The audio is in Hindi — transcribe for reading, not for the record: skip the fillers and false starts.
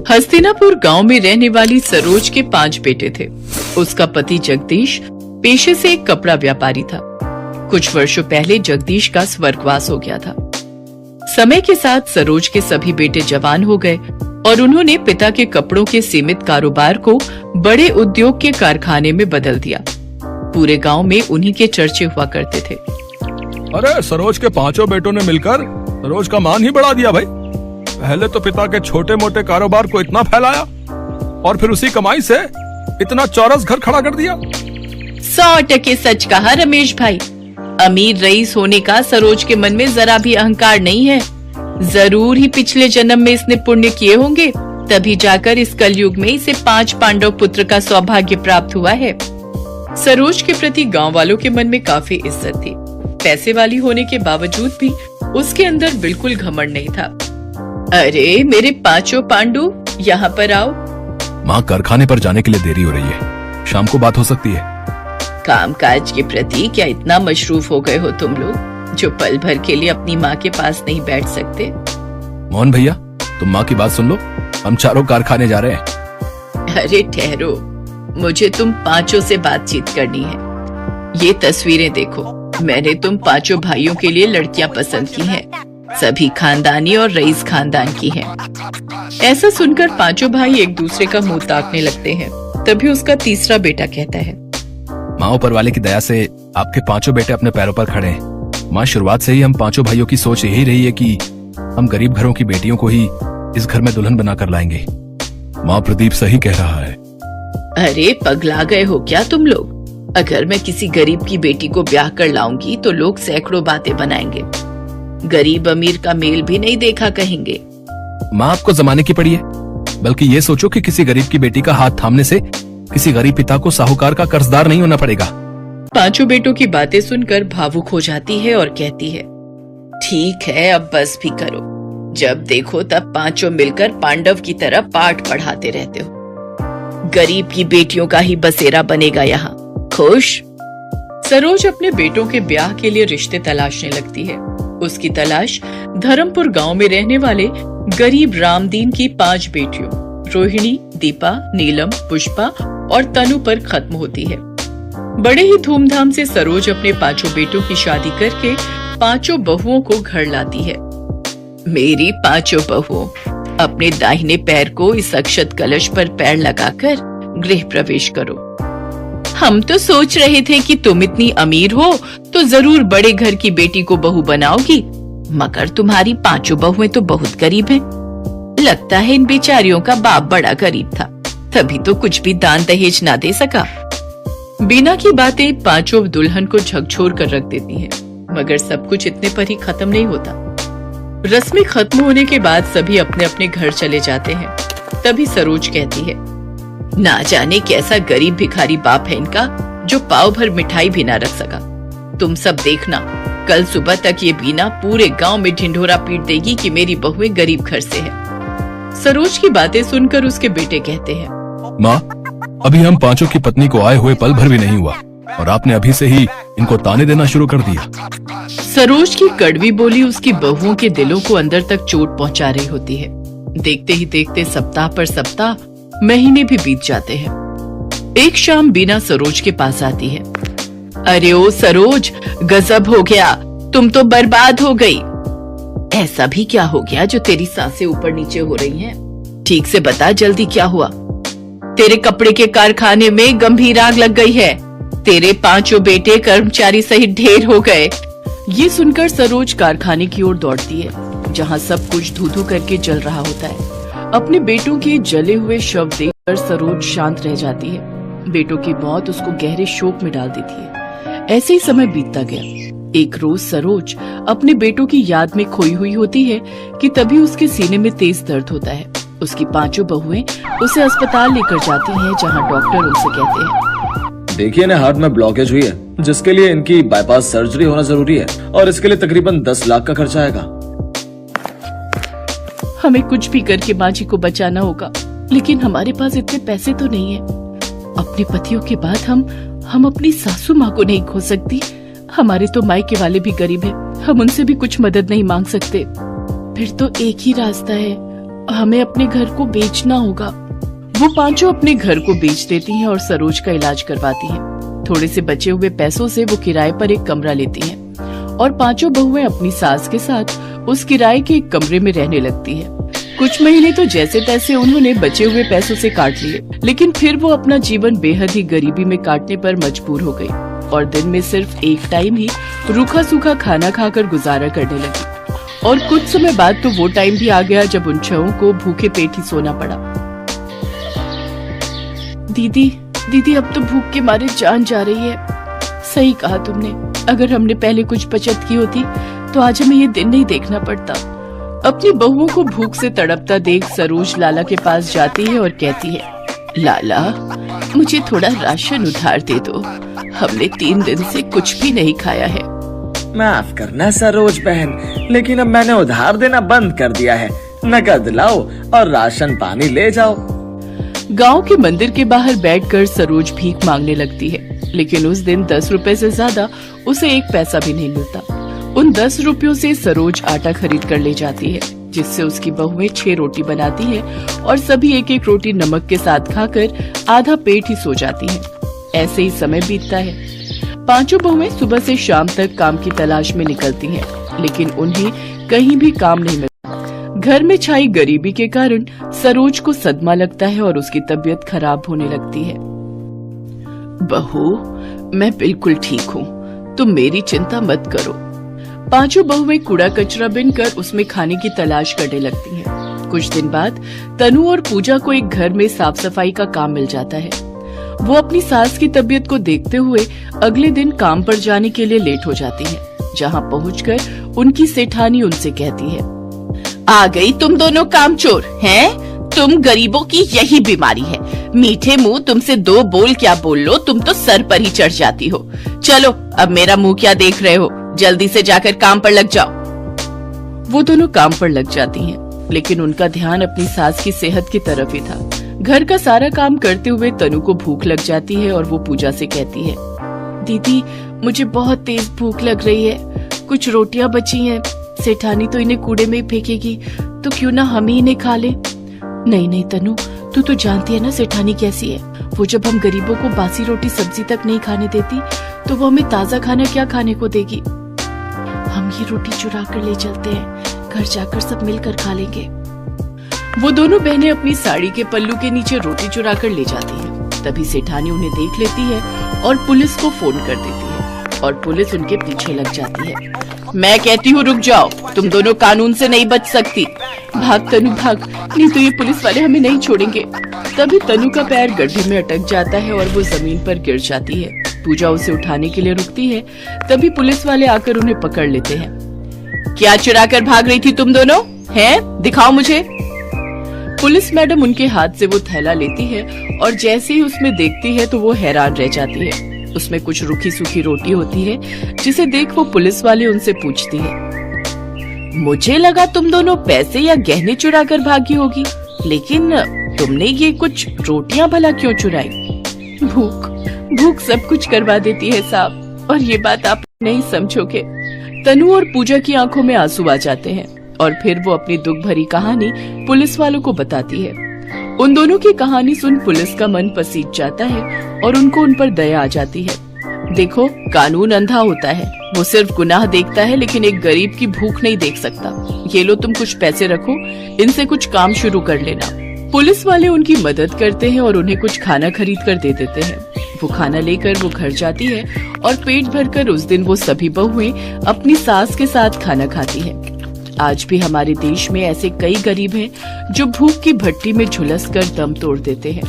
हस्तिनापुर गांव में रहने वाली सरोज के 5 बेटे थे। उसका पति जगदीश पेशे से एक कपड़ा व्यापारी था। कुछ वर्षों पहले जगदीश का स्वर्गवास हो गया था। समय के साथ सरोज के सभी बेटे जवान हो गए और उन्होंने पिता के कपड़ों के सीमित कारोबार को बड़े उद्योग के कारखाने में बदल दिया। पूरे गांव में उन्हीं के चर्चे हुआ करते थे। अरे सरोज के 5 बेटों ने मिलकर सरोज का मान ही बढ़ा दिया भाई। पहले तो पिता के छोटे मोटे कारोबार को इतना फैलाया और फिर उसी कमाई से इतना चौरस घर खड़ा कर दिया। 100% सच कहा रमेश भाई। अमीर रईस होने का सरोज के मन में जरा भी अहंकार नहीं है। जरूर ही पिछले जन्म में इसने पुण्य किए होंगे, तभी जाकर इस कलयुग में इसे 5 पांडव पुत्र का सौभाग्य प्राप्त हुआ है। सरोज के प्रति गांव वालों के मन में काफी इज्जत थी। पैसे वाली होने के बावजूद भी उसके अंदर बिल्कुल घमंड नहीं था। अरे मेरे 5 पांडु, यहाँ पर आओ। माँ, कारखाने पर जाने के लिए देरी हो रही है, शाम को बात हो सकती है। कामकाज के प्रति क्या इतना मशरूफ हो गए हो तुम लोग, जो पल भर के लिए अपनी माँ के पास नहीं बैठ सकते? मोहन भैया, तुम माँ की बात सुन लो, हम चारों कारखाने जा रहे हैं। अरे ठहरो, मुझे तुम 5 से बातचीत करनी है। ये तस्वीरें देखो, मैंने तुम 5 भाइयों के लिए लड़कियां पसंद की हैं। सभी खानदानी और रईस खानदान की हैं। ऐसा सुनकर 5 भाई एक दूसरे का मुंह ताकने लगते हैं। तभी उसका तीसरा बेटा कहता है, माँ, ऊपर वाले की दया से आपके 5 बेटे अपने पैरों पर खड़े हैं। माँ, शुरुआत से ही हम 5 भाइयों की सोच यही रही है कि हम गरीब घरों की बेटियों को ही इस घर में दुल्हन बनाकर लाएंगे। माँ, प्रदीप सही कह रहा है। अरे पगला गए हो क्या तुम लोग? अगर मैं किसी गरीब की बेटी को ब्याह कर लाऊंगी तो लोग सैकड़ों बातें बनाएंगे। गरीब अमीर का मेल भी नहीं देखा कहेंगे। माँ, आपको जमाने की पड़ी है, बल्कि ये सोचो कि किसी गरीब की बेटी का हाथ थामने से किसी गरीब पिता को साहूकार का कर्जदार नहीं होना पड़ेगा। 5 बेटों की बातें सुनकर भावुक हो जाती है और कहती है, ठीक है, अब बस भी करो। जब देखो तब 5 मिलकर पांडव की तरह पाठ पढ़ाते रहते हो। गरीब की बेटियों का ही बसेरा बनेगा यहाँ। खुश? सरोज अपने बेटों के ब्याह के लिए रिश्ते तलाशने लगती है। उसकी तलाश धर्मपुर गांव में रहने वाले गरीब रामदीन की 5 बेटियों रोहिणी, दीपा, नीलम, पुष्पा और तनु पर खत्म होती है। बड़े ही धूमधाम से सरोज अपने 5 बेटों की शादी करके 5 बहुओं को घर लाती है। मेरी 5 बहुओं, अपने दाहिने पैर को इस अक्षत कलश पर पैर लगाकर गृह प्रवेश करो। हम तो सोच रहे थे कि तुम इतनी अमीर हो तो जरूर बड़े घर की बेटी को बहू बनाओगी, मगर तुम्हारी 5 बहुएं तो बहुत गरीब हैं। लगता है इन बेचारियों का बाप बड़ा गरीब था, तभी तो कुछ भी दान दहेज ना दे सका। बीना की बातें 5 दुल्हन को झकझोर कर रख देती हैं, मगर सब कुछ इतने पर ही खत्म नहीं होता। रस्में खत्म होने के बाद सभी अपने अपने घर चले जाते हैं। तभी सरोज कहती है, ना जाने कैसा गरीब भिखारी बाप है इनका, जो पाव भर मिठाई भी ना रख सका। तुम सब देखना, कल सुबह तक ये बीना पूरे गांव में ढिंढोरा पीट देगी कि मेरी बहुएं गरीब घर से है। सरोज की बातें सुनकर उसके बेटे कहते हैं, माँ, अभी हम 5 की पत्नी को आए हुए पल भर भी नहीं हुआ और आपने अभी से ही इनको ताने देना शुरू कर दिया। सरोज की कड़वी बोली उसकी बहुओं के दिलों को अंदर तक चोट पहुंचा रही होती है। देखते ही देखते सप्ताह पर सप्ताह, महीने भी बीत जाते हैं। एक शाम बीना सरोज के पास आती है। अरे ओ सरोज, गजब हो गया, तुम तो बर्बाद हो गई। ऐसा भी क्या हो गया जो तेरी सांसें ऊपर नीचे हो रही हैं? ठीक से बता, जल्दी क्या हुआ? तेरे कपड़े के कारखाने में गंभीर आग लग गई है। तेरे 5 बेटे कर्मचारी सहित ढेर हो गए। ये सुनकर सरोज कारखाने की ओर दौड़ती है, जहाँ सब कुछ धू धू करके जल रहा होता है। अपने बेटों के जले हुए शव देखकर सरोज शांत रह जाती है। बेटों की मौत उसको गहरे शोक में डाल देती है। ऐसे ही समय बीतता गया। एक रोज सरोज अपने बेटों की याद में खोई हुई होती है कि तभी उसके सीने में तेज दर्द होता है। उसकी 5 बहुएं उसे अस्पताल लेकर जाती हैं, जहां डॉक्टर उनसे कहते हैं, देखिए ना, हार्ट में ब्लॉकेज हुई है, जिसके लिए इनकी बाईपास सर्जरी होना जरूरी है और इसके लिए तकरीबन 10 लाख का खर्चा आएगा। हमें कुछ भी करके माँ जी को बचाना होगा, लेकिन हमारे पास इतने पैसे तो नहीं है। अपने पतियों के बाद हम अपनी सासू माँ को नहीं खो सकती। हमारे तो मायके वाले भी गरीब हैं, हम उनसे भी कुछ मदद नहीं मांग सकते। फिर तो एक ही रास्ता है, हमें अपने घर को बेचना होगा। वो पांचों अपने घर को बेच देती हैं और सरोज का इलाज करवाती हैं। थोड़े से बचे हुए पैसों से वो किराए पर एक कमरा लेती हैं और पांचों बहुएं अपनी सास के साथ उस किराए के एक कमरे में रहने लगती है। कुछ महीने तो जैसे तैसे उन्होंने बचे हुए पैसों से काट लिए, लेकिन फिर वो अपना जीवन बेहद ही गरीबी में काटने पर मजबूर हो गई और दिन में सिर्फ एक टाइम ही रूखा सूखा खाना खाकर गुजारा करने लगी। और कुछ समय बाद तो वो टाइम भी आ गया जब उन छहों को भूखे पेट ही सोना पड़ा। दीदी अब तो भूख के मारे जान जा रही है। सही कहा तुमने, अगर हमने पहले कुछ बचत की होती तो आज हमें ये दिन नहीं देखना पड़ता। अपनी बहुओं को भूख से तड़पता देख सरोज लाला के पास जाती है और कहती है, लाला मुझे थोड़ा राशन उधार दे दो, हमने 3 दिन से कुछ भी नहीं खाया है। माफ करना सरोज बहन, लेकिन अब मैंने उधार देना बंद कर दिया है। नकद लाओ और राशन पानी ले जाओ। गांव के मंदिर के बाहर बैठकर सरोज भीख मांगने लगती है, लेकिन उस दिन 10 रुपए से ज्यादा उसे 1 पैसा भी नहीं मिलता। उन 10 रुपयों से सरोज आटा खरीद कर ले जाती है, जिससे उसकी बहुएं 6 रोटी बनाती हैं और सभी एक एक रोटी नमक के साथ खाकर आधा पेट ही सो जाती हैं। ऐसे ही समय बीतता है। पांचों बहुएं सुबह से शाम तक काम की तलाश में निकलती हैं, लेकिन उन्हें कहीं भी काम नहीं मिलता। घर में छाई गरीबी के कारण सरोज को सदमा लगता है और उसकी तबीयत खराब होने लगती है। बहू, मैं बिल्कुल ठीक हूँ, तुम मेरी चिंता मत करो। पांचों बहुएं कूड़ा कचरा बिनकर उसमें खाने की तलाश करने लगती हैं। कुछ दिन बाद तनु और पूजा को एक घर में साफ सफाई का काम मिल जाता है। वो अपनी सास की तबीयत को देखते हुए अगले दिन काम पर जाने के लिए लेट हो जाती हैं। जहां पहुंचकर उनकी सेठानी उनसे कहती है, आ गई तुम दोनों कामचोर हैं? तुम गरीबों की यही बीमारी है, मीठे मुंह तुमसे 2 बोल क्या बोल लो, तुम तो सर पर ही चढ़ जाती हो। चलो अब मेरा मुंह क्या देख रहे हो, जल्दी से जाकर काम पर लग जाओ। वो दोनों काम पर लग जाती हैं, लेकिन उनका ध्यान अपनी सास की सेहत की तरफ ही था। घर का सारा काम करते हुए तनु को भूख लग जाती है और वो पूजा से कहती है, दीदी मुझे बहुत तेज भूख लग रही है, कुछ रोटियां बची हैं, सेठानी तो इन्हें कूड़े में ही फेंकेगी, तो क्यों ना हम ही इन्हें खा ले। नहीं तनु, तू तो जानती है ना सेठानी कैसी है, वो जब हम गरीबों को बासी रोटी सब्जी तक नहीं खाने देती तो वो हमें ताजा खाना क्या खाने को देगी। हम ये रोटी चुरा कर ले चलते हैं, घर जाकर सब मिलकर खा लेंगे। वो दोनों बहनें अपनी साड़ी के पल्लू के नीचे रोटी चुरा कर ले जाती हैं। तभी सेठानी उन्हें देख लेती है और पुलिस को फोन कर देती है और पुलिस उनके पीछे लग जाती है। मैं कहती हूँ रुक जाओ, तुम दोनों कानून से नहीं बच सकती। भाग तनु भाग, नहीं तो ये पुलिस वाले हमें नहीं छोड़ेंगे। तभी तनु का पैर गड्ढे में अटक जाता है और वो जमीन पर गिर जाती है। पूजा उसे उठाने के लिए रुकती है, तभी पुलिस वाले आकर उन्हें पकड़ लेते हैं। क्या चुरा कर भाग रही थी तुम दोनों? हैं? दिखाओ मुझे। पुलिस मैडम उनके हाथ से वो थैला लेती है और जैसे ही उसमें देखती है तो वो हैरान रह जाती है। उसमें कुछ रूखी सूखी रोटी होती है, जिसे देख वो पुलिस वाले उनसे पूछती है, मुझे लगा तुम दोनों पैसे या गहने चुरा कर भागी होगी, लेकिन तुमने ये कुछ रोटियां भला क्यों चुराई? भूख सब कुछ करवा देती है साहब, और ये बात आप नहीं समझोगे। तनु और पूजा की आंखों में आंसू आ जाते हैं और फिर वो अपनी दुख भरी कहानी पुलिस वालों को बताती है। उन दोनों की कहानी सुन पुलिस का मन पसीज जाता है और उनको उन पर दया आ जाती है। देखो, कानून अंधा होता है, वो सिर्फ गुनाह देखता है लेकिन एक गरीब की भूख नहीं देख सकता। ये लो तुम कुछ पैसे रखो, इनसे कुछ काम शुरू कर लेना। पुलिस वाले उनकी मदद करते हैं और उन्हें कुछ खाना खरीद कर दे देते हैं। वो खाना लेकर वो घर जाती है और पेट भरकर उस दिन वो सभी बहुएं अपनी सास के साथ खाना खाती हैं। आज भी हमारे देश में ऐसे कई गरीब हैं जो भूख की भट्टी में झुलस कर दम तोड़ देते हैं।